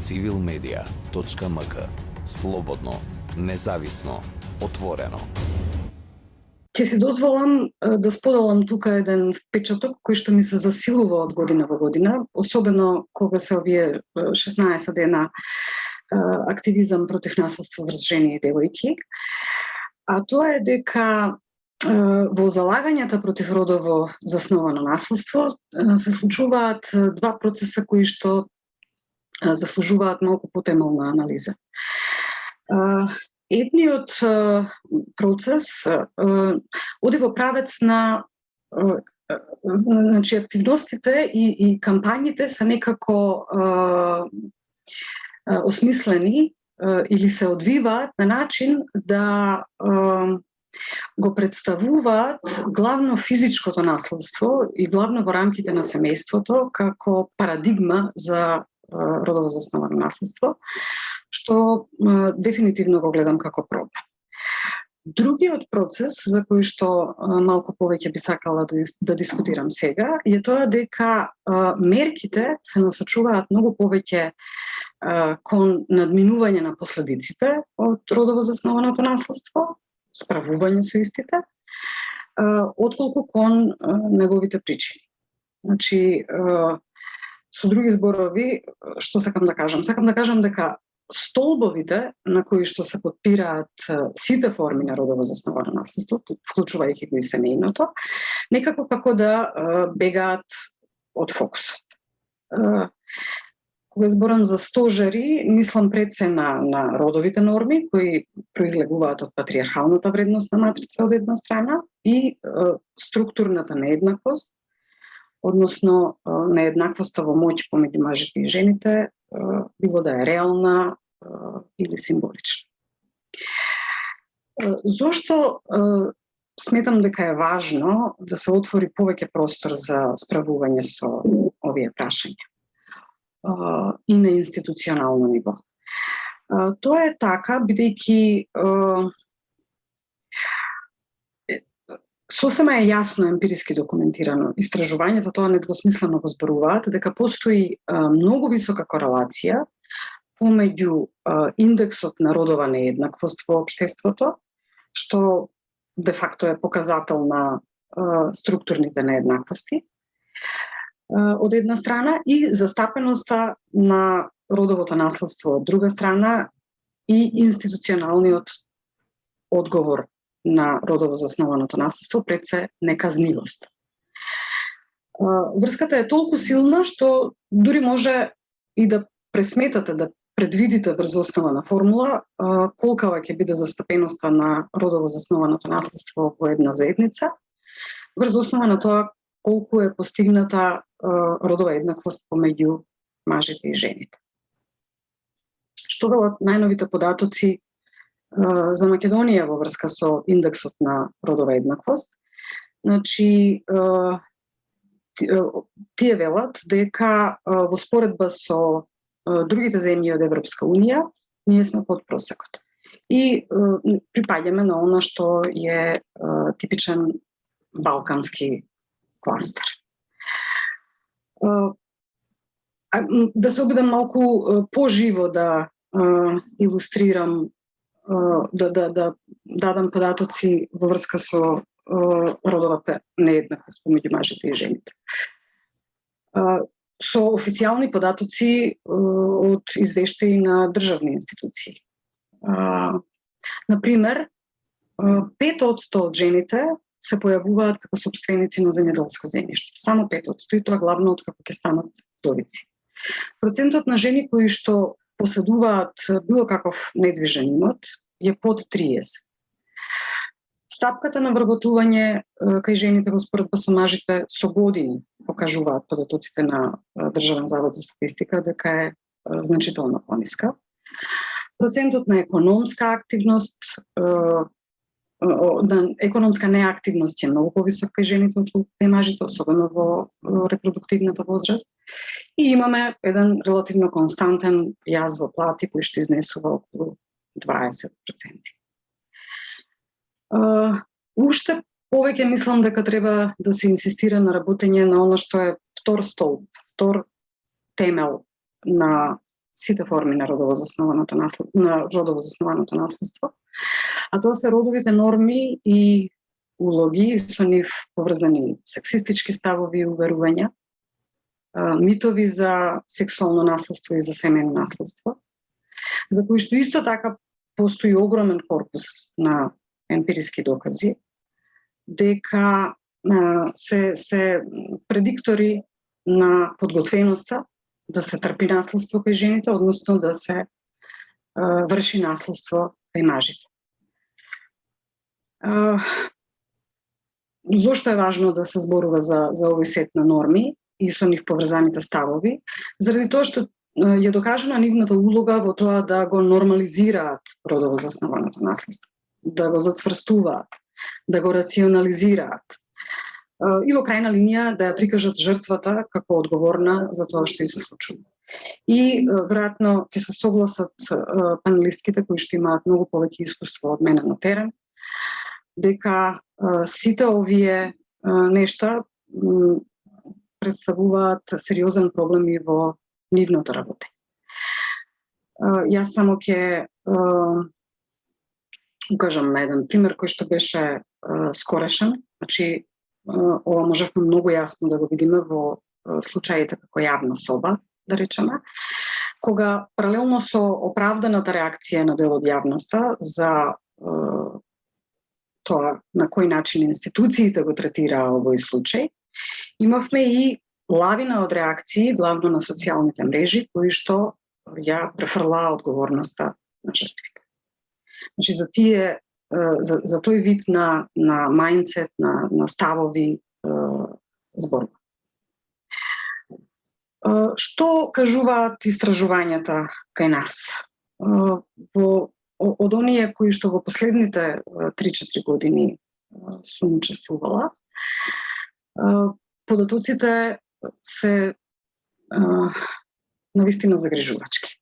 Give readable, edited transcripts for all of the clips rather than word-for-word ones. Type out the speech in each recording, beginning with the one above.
civilmedia.mk. Слободно, независно, отворено. Ќе си дозволам да споделам тука еден впечаток кој што ми се засилува од година во година, особено кога се овие 16 дена активизам против насилство врз жени и девојки. А тоа е дека во залагањата против родово засновано насилство се случуваат два процеса кои што заслужуваат малку потемелна анализа. Едниот процес оди во правец на значи активностите и кампањите се некако осмислени или се одвиваат на начин да го представуваат главно физичкото насилство и главно во рамките на семејството како парадигма за родово засновано насилство, што дефинитивно го гледам како проблем. Другиот процес за кој што малку повеќе би сакала да дискутирам сега е тоа дека мерките се насочуваат многу повеќе кон надминување на последиците од родово заснованото насилство, справување со истите, отколку кон неговите причини. Значи, со други зборови, што сакам да кажам? Сакам да кажам дека столбовите на кои што се подпираат сите форми на родово засновано насилство, вклучувајќи го и семејното, некако како да бегаат од фокусот. Кога зборам за стожери, мислам пред се на родовите норми кои произлегуваат од патриархалната вредностна матрица од една страна и структурната нееднаквост, односно нееднаквоста во моќ помеѓу мажите и жените, било да е реална или символична. Зошто сметам дека е важно да се отвори повеќе простор за справување со овие прашања и на институционално ниво? Тоа е така, бидејќи сосема е јасно емпириски документирано истражувањето, тоа недвосмислено го зборуваат, дека постои многу висока корелација помеѓу индексот на родова нееднаквост во општеството, што де факто е показател на структурните нееднаквости, од една страна, и застапеноста на родовото наследство од друга страна и институционалниот одговор на родово заснованото наследство пред се неказнивост. Врската е толку силна што дури може и да пресметате, да предвидите врз основа на формула колкава ќе биде застапеноста на родово заснованото наследство во една заедница, врз основа на тоа колку е постигната родова еднаквост помеѓу мажите и жените. Што велат најновите податоци за Македонија во врска со индексот на родова еднаквост? Значи, тие велат дека во споредба со другите земји од Европска Унија, ние сме под просекот. И припаѓаме на она што е типичен балкански кластер. Да се обидам малку поживо да илустрирам, да дадам податоци во врска со родовата нееднаквост помеѓу мажите и жените. Со официјални податоци од извештаи на државни институции. Например, 5% од жените се појавуваат како сопственици на земјоделско земјиште. Само 5%, и тоа главно од како ќе станат вдовици. Процентот на жени кои што поседуваат било каков недвижен имот е под 30%. Стапката на вработување кај жените во споредба со мажите со години покажуваат податоците на Државен завод за статистика дека е значително пониска. Процентот на економска активност, економска неактивност е многу повисок кај жените од кај мажите, особено во репродуктивната возраст. И имаме еден релативно константен јаз во плати кој што изнесува околу 20%. Уште повеќе мислам дека треба да се инсистира на работење на оно што е втор столб, втор темел на сите форми на родово заснованото наследство, а тоа се родовите норми и улоги и со нив поврзани сексистички ставови и уверувања, митови за сексуално наследство и за семејно наследство, за кои што исто така постои огромен корпус на емпириски докази, дека се предиктори на подготвеноста да се трпи наследство кај жените, односно да се врши наследство кај мажите. Зошто е важно да се зборува за овој сет на норми и со нив поврзаните ставови? Заради тоа што ја докажана нивната улога во тоа да го нормализираат родово заснованото наследство, да го зацврстуваат, да го рационализираат и во крајна линија да ја прикажат жртвата како одговорна за тоа што и се случува. И веројатно ќе се согласат панелистките кои што имаат многу повеќе искуство од мене на терен, дека сите овие нешта представуваат сериозен проблем и во нивното работење. Јас само ќе укажам на еден пример кој што беше скорешен. Значи, ова можевме многу јасно да го видиме во случаите како јавна соба, да речеме, кога паралелно со оправданата реакција на дел од јавноста за тоа на кој начин институциите го третираа овој случај, имавме и лавина од реакции, главно на социјалните мрежи, кои што ја префрлаа одговорноста на жртвите. Значи, за тој вид на мајндсет, на ставови зборува. Што кажуваат истражувањата кај нас? Од оние кои што во последните 3-4 години сум учествувала, податоците се навистина загрижувачки.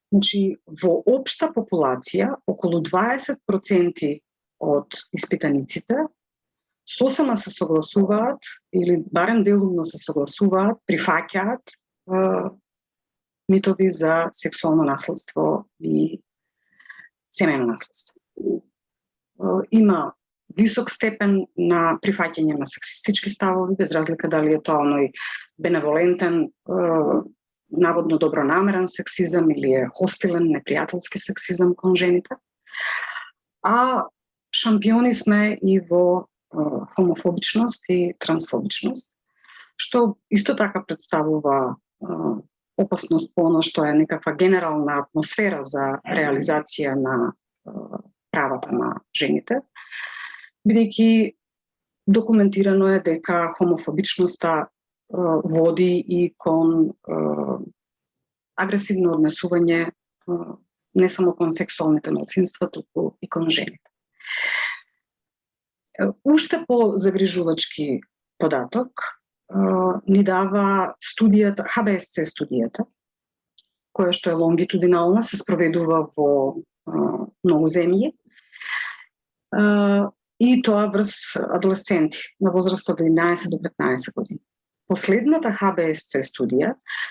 Значи, во општа популација, околу 20% од испитаниците сосема се согласуваат или барем делумно се согласуваат, прифаќаат митови за сексуално наследство и семејно наследство. Има висок степен на прифаќање на сексистички ставови, без разлика дали е тоа оној беневолентен, наводно добронамерен сексизам или е хостилен, непријателски сексизам кон жените. А шампиони сме и во хомофобичност и трансфобичност, што исто така представува опасност по оно што е некаква генерална атмосфера за реализација на правата на жените, бидејќи документирано е дека хомофобичноста води и кон агресивно однесување не само кон сексуалните малцинства, туку и кон жените. Уште по-загрижувачки податок ни дава студијата, ХБСЦ студијата, која што е лонгитудинална, се спроведува во многу земји, и тоа врз адолесценти на возраст од 11 до 15 години. Последната ХБСЦ студија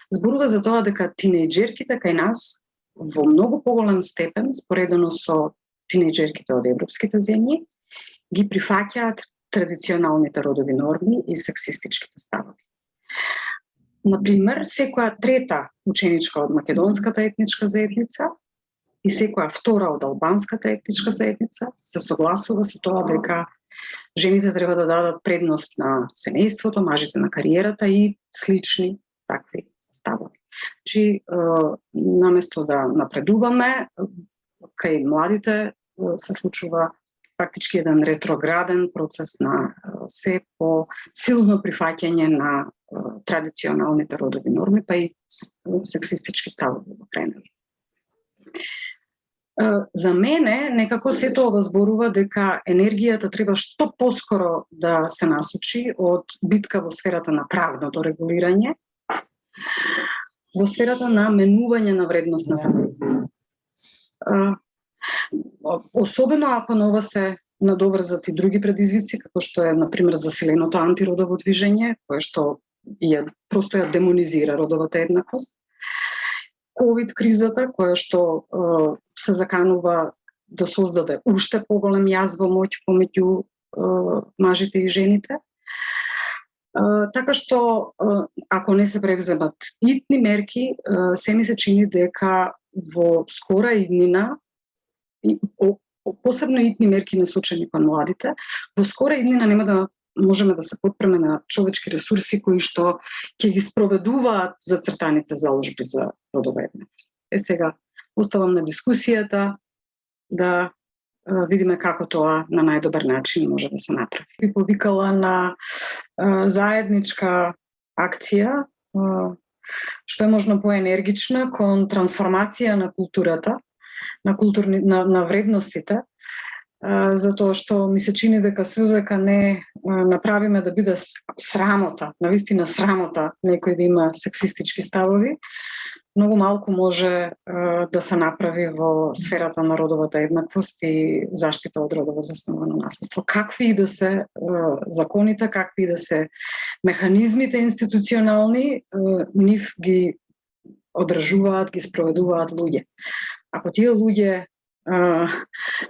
зборува за тоа дека тинејџерките кај нас во многу поголем степен, споредено со тинејџерките од европските земји, ги прифаќаат традиционалните родови норми и сексистичките ставови. Например, секоја трета ученичка од македонската етничка заедница и секоја втора од албанската етничка заедница се согласува со тоа дека жените треба да дадат предност на семејството, мажите на кариерата и слични такви ставови. Значи, наместо да напредуваме, кај младите се случува практички еден ретрограден процес на се по силно прифаќање на традиционалните родови норми, па и сексистички ставови во крајна линија. За мене, некако сето ова зборува дека енергијата треба што поскоро да се насочи од битка во сферата на правното регулирање, во сферата на менување на вредносната група. Особено ако на ова се надоврзат и други предизвици, како што е, например, засиленото антиродово движење, кое што просто ја демонизира родовата еднаквост, ковид кризата, која што се заканува да создаде уште поголем јаз во моќ помеѓу мажите и жените. Така што, ако не се превземат итни мерки, се ми се чини дека во скора иднина, посебно итни мерки насочени кон младите, во скора иднина нема да можеме да се подпреме на човечки ресурси кои што ќе ги спроведуваат зацртаните заложби за родова еднаквост. Сега оставам на дискусијата да видиме како тоа на најдобар начин може да се направи. Би повикала на заедничка акција, што е можно поенергична кон трансформација на културата, на вредностите, затоа што ми се чини дека се додека не направиме да биде срамота, навистина срамота некој да има сексистички ставови, многу малку може да се направи во сферата на родовата еднаквост и заштита од родово засновано наследство. Какви и да се законите, какви и да се механизмите институционални, нив ги одржуваат, ги спроведуваат луѓе. Ако тие луѓе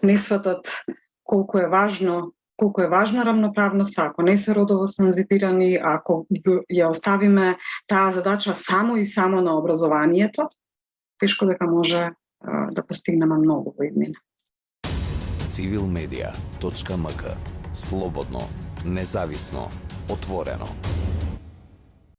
не сватат колку е важна рамноправност, ако не се родово сензитирани, ако ја оставиме таа задача само и само на образованието, тешко дека може да постигнеме многу во иднина. Civilmedia.mk. Слободно, независно, отворено.